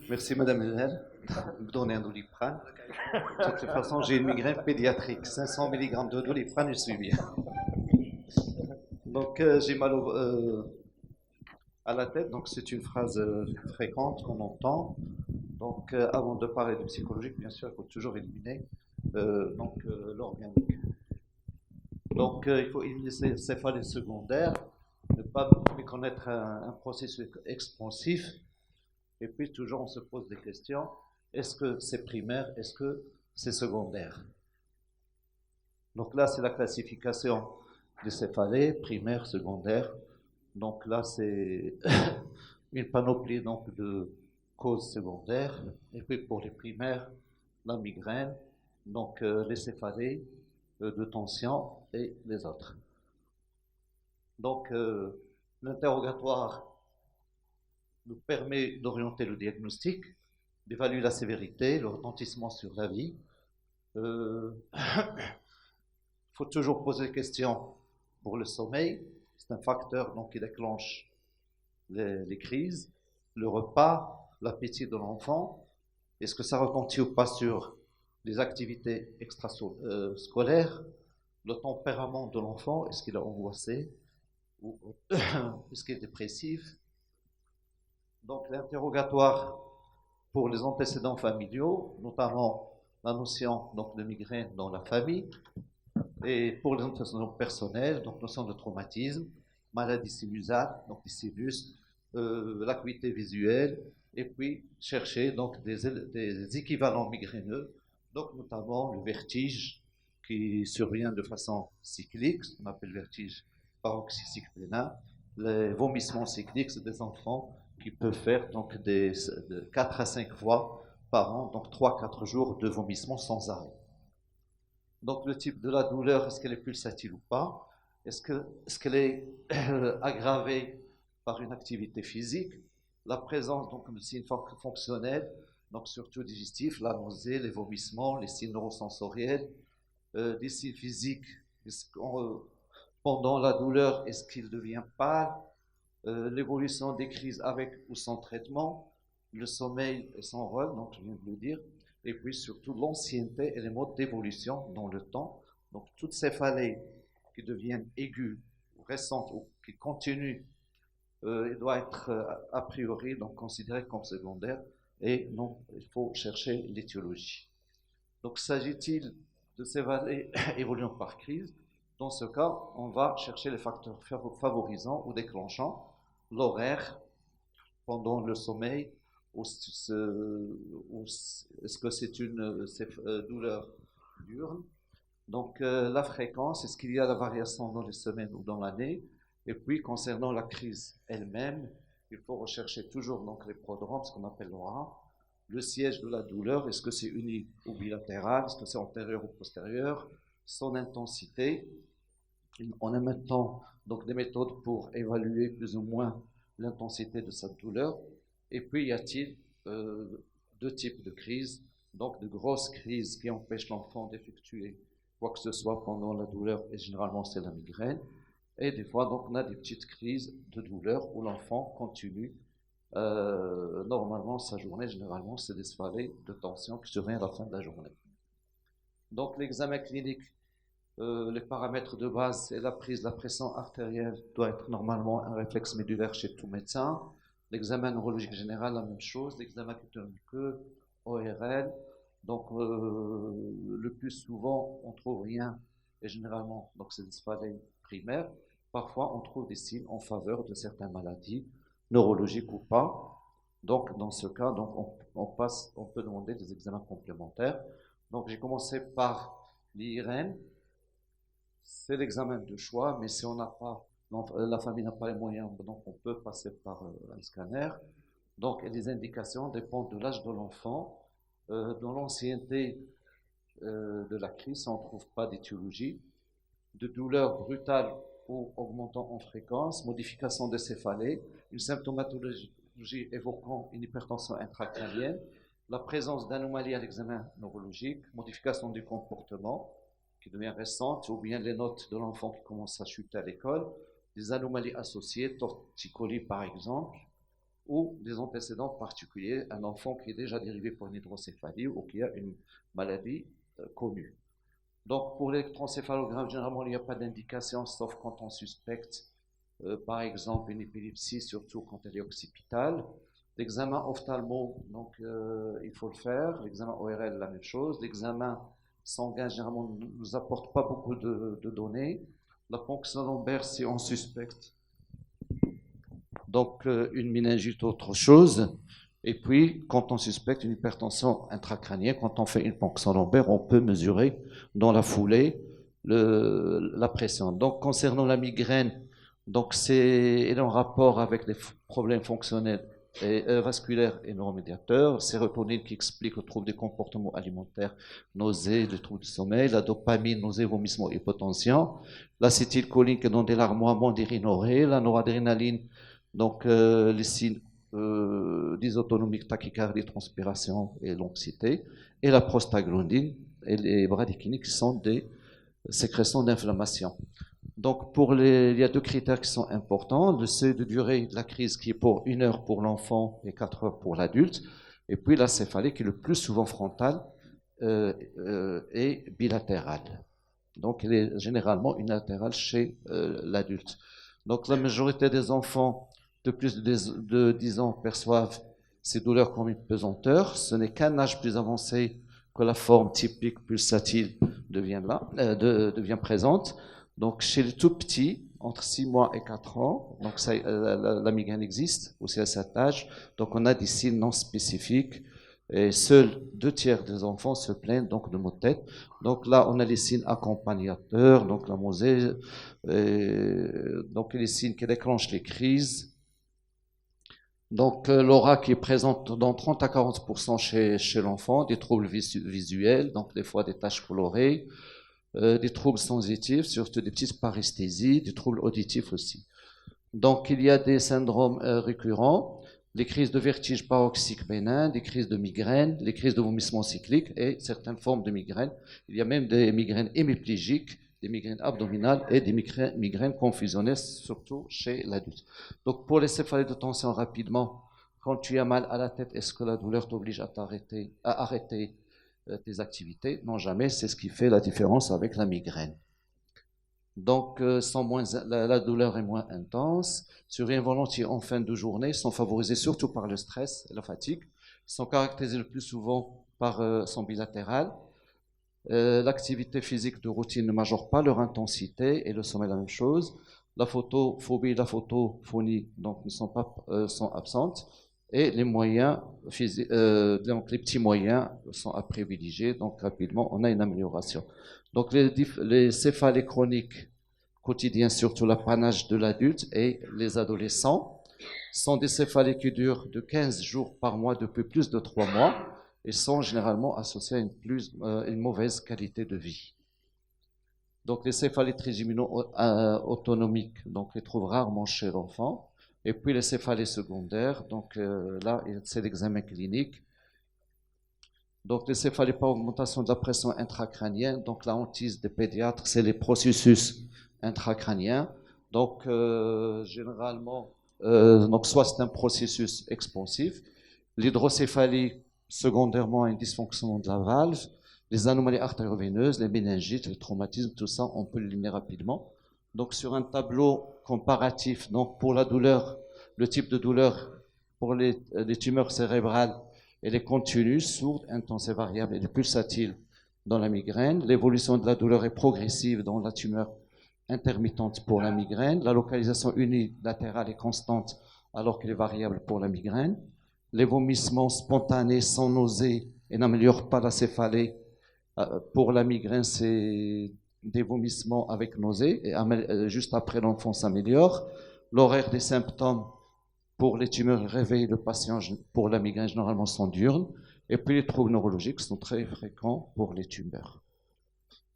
Merci Madame Hélène de me donner un Doliprane. De toute façon, j'ai une migraine pédiatrique. 500 mg de Doliprane, je suis bien. Donc, j'ai mal à la tête. Donc, c'est une phrase fréquente qu'on entend. Donc, avant de parler de psychologique, bien sûr, il faut toujours éliminer l'organique. Donc, il faut éliminer ces céphalées secondaires, ne pas méconnaître un processus expansif. Et puis, toujours, on se pose des questions. Est-ce que c'est primaire? Est-ce que c'est secondaire? Donc là, c'est la classification des céphalées, primaire, secondaire. Donc là, c'est une panoplie donc, de causes secondaires. Et puis pour les primaires, la migraine, donc les céphalées de tension et les autres. Donc l'interrogatoire nous permet d'orienter le diagnostic, d'évaluer la sévérité, le retentissement sur la vie. Il faut toujours poser des questions pour le sommeil. C'est un facteur donc, qui déclenche les crises. Le repas, l'appétit de l'enfant. Est-ce que ça retentit ou pas sur les activités extrascolaires? Le tempérament de l'enfant, est-ce qu'il est angoissé ou est-ce qu'il est dépressif? Donc l'interrogatoire pour les antécédents familiaux, notamment la notion donc, de migraine dans la famille, et pour les antécédents personnels, donc notion de traumatisme, maladie sinusale, donc les sinus, l'acuité visuelle, et puis chercher donc des équivalents migraineux, donc notamment le vertige qui survient de façon cyclique, ce qu'on appelle vertige paroxystique pénin, les vomissements cycliques, c'est des enfants qui peuvent faire donc de 4 à 5 fois par an, donc 3-4 jours de vomissements sans arrêt. Donc le type de la douleur, est-ce qu'elle est pulsatile ou pas? Est-ce qu'elle est aggravée par une activité physique? La présence donc de signes fonctionnels, donc surtout digestifs, la nausée, les vomissements, les signes neurosensoriels, des signes physiques. Pendant la douleur, est-ce qu'il devient pâle? L'évolution des crises avec ou sans traitement, le sommeil et son rôle, donc je viens de le dire, et puis surtout l'ancienneté et les modes d'évolution dans le temps. Donc toutes ces céphalées qui deviennent aiguës, récentes ou qui continuent, il doit être a priori donc considéré comme secondaire et non, il faut chercher l'étiologie. Donc s'agit-il de céphalées évoluant par crise? Dans ce cas, on va chercher les facteurs favorisants ou déclenchants, l'horaire pendant le sommeil, ou est-ce que c'est une douleur diurne? Donc la fréquence, est-ce qu'il y a la variation dans les semaines ou dans l'année? Et puis concernant la crise elle-même, il faut rechercher toujours donc les prodromes, ce qu'on appelle l'aura. Le siège de la douleur, est-ce que c'est uni ou bilatéral? Est-ce que c'est antérieur ou postérieur? Son intensité. On a maintenant donc des méthodes pour évaluer plus ou moins l'intensité de cette douleur. Et puis y a-t-il deux types de crises, donc de grosses crises qui empêchent l'enfant d'effectuer quoi que ce soit pendant la douleur, et généralement c'est la migraine. Et des fois, donc, on a des petites crises de douleur où l'enfant continue normalement sa journée. Généralement, c'est des céphalées de tension qui surviennent à la fin de la journée. Donc, l'examen clinique, les paramètres de base et la prise de la pression artérielle doit être normalement un réflexe médulaire chez tout médecin. L'examen neurologique général, la même chose. L'examen cutaneux, ORL. Donc, le plus souvent, on trouve rien, et généralement, donc c'est des céphalées primaires. Parfois, on trouve des signes en faveur de certaines maladies, neurologiques ou pas. Donc, dans ce cas, donc, on peut demander des examens complémentaires. Donc, j'ai commencé par l'IRM. C'est l'examen de choix, mais si on n'a pas, la famille n'a pas les moyens, donc on peut passer par un scanner. Donc, les indications dépendent de l'âge de l'enfant, de l'ancienneté de la crise, si on ne trouve pas d'étiologie, de douleur brutale ou augmentant en fréquence, modification des céphalées, une symptomatologie évoquant une hypertension intracrânienne, la présence d'anomalies à l'examen neurologique, modification du comportement qui devient récente, ou bien les notes de l'enfant qui commence à chuter à l'école, des anomalies associées, torticolis par exemple, ou des antécédents particuliers, un enfant qui est déjà dérivé pour une hydrocéphalie ou qui a une maladie connue. Donc pour l'électroencéphalogramme, généralement il n'y a pas d'indication sauf quand on suspecte par exemple une épilepsie, surtout quand elle est occipitale. L'examen ophtalmo, donc il faut le faire. L'examen ORL, la même chose. L'examen sanguin, généralement, ne nous apporte pas beaucoup de données. La ponction lombaire, si on suspecte donc une méningite ou autre chose. Et puis, quand on suspecte une hypertension intracrânienne, quand on fait une ponction lombaire, on peut mesurer dans la foulée la pression. Donc, concernant la migraine, donc c'est en rapport avec les problèmes fonctionnels et vasculaires et neuromédiateurs, sérotonine qui explique le trouble des comportements alimentaires, nausées, le trouble du sommeil, la dopamine, nausées, vomissements, hypotension, l'acétylcholine qui donne des larmoiements, des rhinorrhées, la noradrénaline, donc les signes dysautonomiques, tachycardie, transpiration et l'anxiété, et la prostaglandine et les bradykiniques qui sont des sécrétions d'inflammation. Donc, il y a deux critères qui sont importants. Le seuil de durée de la crise qui est pour 1 heure pour l'enfant et 4 heures pour l'adulte. Et puis la céphalée qui est le plus souvent frontale et bilatérale. Donc, elle est généralement unilatérale chez l'adulte. Donc, la majorité des enfants de plus de 10 ans perçoivent ces douleurs comme une pesanteur. Ce n'est qu'un âge plus avancé que la forme typique pulsatile devient présente. Donc, chez les tout petits, entre 6 mois et 4 ans, donc la migraine existe aussi à cet âge. Donc, on a des signes non spécifiques et seuls 2 tiers des enfants se plaignent donc de maux de tête. Donc là, on a les signes accompagnateurs, donc la nausée, donc les signes qui déclenchent les crises. Donc l'aura qui est présente dans 30 à 40% chez l'enfant, des troubles visuels, donc des fois des taches colorées, des troubles sensitifs, surtout des petites paresthésies, des troubles auditifs aussi. Donc il y a des syndromes récurrents, les crises de vertige paroxyque bénin, des crises de migraine, les crises de vomissement cyclique et certaines formes de migraine. Il y a même des migraines hémiplégiques, des migraines abdominales et des migraines confusionnées, surtout chez l'adulte. Donc pour les céphalées de tension rapidement, quand tu as mal à la tête, est-ce que la douleur t'oblige à arrêter tes activités? Non, jamais. C'est ce qui fait la différence avec la migraine. Donc, la douleur est moins intense, surviennent volontiers en fin de journée, sont favorisés surtout par le stress et la fatigue, sont caractérisés le plus souvent par son bilatéral. L'activité physique de routine ne majore pas leur intensité et le sommeil la même chose. La photophobie et la photophonie donc ne sont pas sont absentes et les moyens donc les petits moyens sont à privilégier. Donc rapidement, on a une amélioration. Donc les céphalées chroniques quotidiens, surtout l'apanage de l'adulte et les adolescents, sont des céphalées qui durent de 15 jours par mois depuis plus de 3 mois et sont généralement associées à une mauvaise qualité de vie. Donc les céphalées trigemino-autonomiques, donc les trouvent rarement chez l'enfant. Et puis les céphalées secondaires, donc là c'est l'examen clinique. Donc les céphalées par augmentation de la pression intracrânienne, donc la hantise des pédiatres, c'est les processus intracrâniens. Donc généralement, donc soit c'est un processus expansif, l'hydrocéphalie secondairement un dysfonctionnement de la valve, les anomalies artério-veineuses, les méningites, les traumatismes, tout ça, on peut l'éliminer rapidement. Donc sur un tableau comparatif, donc pour la douleur, le type de douleur pour les tumeurs cérébrales, elle est continue, sourde, intense et variable, elle est pulsatile dans la migraine. L'évolution de la douleur est progressive dans la tumeur intermittente pour la migraine. La localisation unilatérale est constante alors qu'elle est variable pour la migraine. Les vomissements spontanés sans nausée et n'améliorent pas la céphalée. Pour la migraine, c'est des vomissements avec nausée et juste après l'enfant s'améliore. L'horaire des symptômes pour les tumeurs réveillent le patient pour la migraine généralement sont diurnes. Et puis les troubles neurologiques sont très fréquents pour les tumeurs.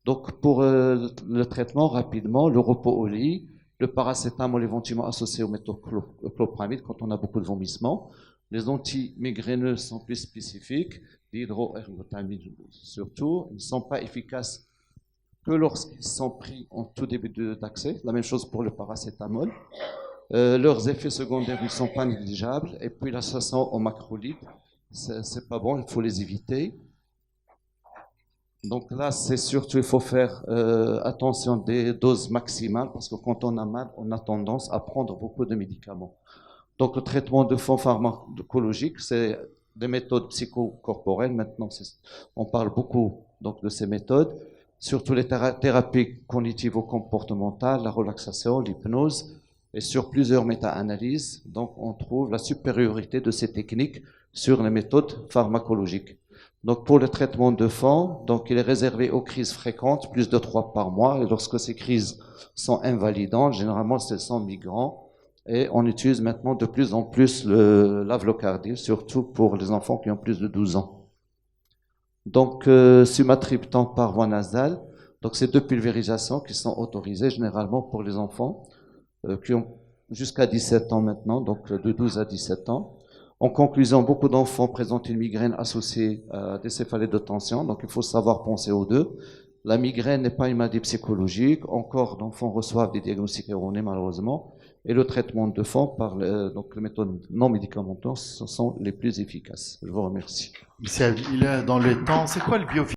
Donc pour le traitement rapidement, le repos au lit, le paracétamol éventuellement associé au méthoclopramide quand on a beaucoup de vomissements. Les antimigraineux sont plus spécifiques, l'hydroergotamine surtout, ils ne sont pas efficaces que lorsqu'ils sont pris en tout début d'accès. La même chose pour le paracétamol. Leurs effets secondaires ne sont pas négligeables. Et puis l'association aux macrolides, c'est pas bon, il faut les éviter. Donc là, c'est surtout, il faut faire attention des doses maximales parce que quand on a mal, on a tendance à prendre beaucoup de médicaments. Donc le traitement de fond pharmacologique, c'est des méthodes psychocorporelles. Maintenant, on parle beaucoup donc, de ces méthodes, surtout les thérapies cognitivo-comportementales, la relaxation, l'hypnose, et sur plusieurs méta-analyses. Donc on trouve la supériorité de ces techniques sur les méthodes pharmacologiques. Donc pour le traitement de fond, donc il est réservé aux crises fréquentes, plus de 3 par mois, et lorsque ces crises sont invalidantes, généralement elles sont migrantes, et on utilise maintenant de plus en plus l'avlocardie, surtout pour les enfants qui ont plus de 12 ans. Donc sumatriptan par voie nasale, donc c'est 2 pulvérisations qui sont autorisées généralement pour les enfants qui ont jusqu'à 17 ans maintenant, donc de 12 à 17 ans. En conclusion, beaucoup d'enfants présentent une migraine associée à des céphalées de tension, donc il faut savoir penser aux deux. La migraine n'est pas une maladie psychologique, encore d'enfants reçoivent des diagnostics erronés malheureusement, et le traitement de fond par donc les méthodes non médicamenteuses sont les plus efficaces. Je vous remercie. Il est dans le temps. C'est quoi le biofilm?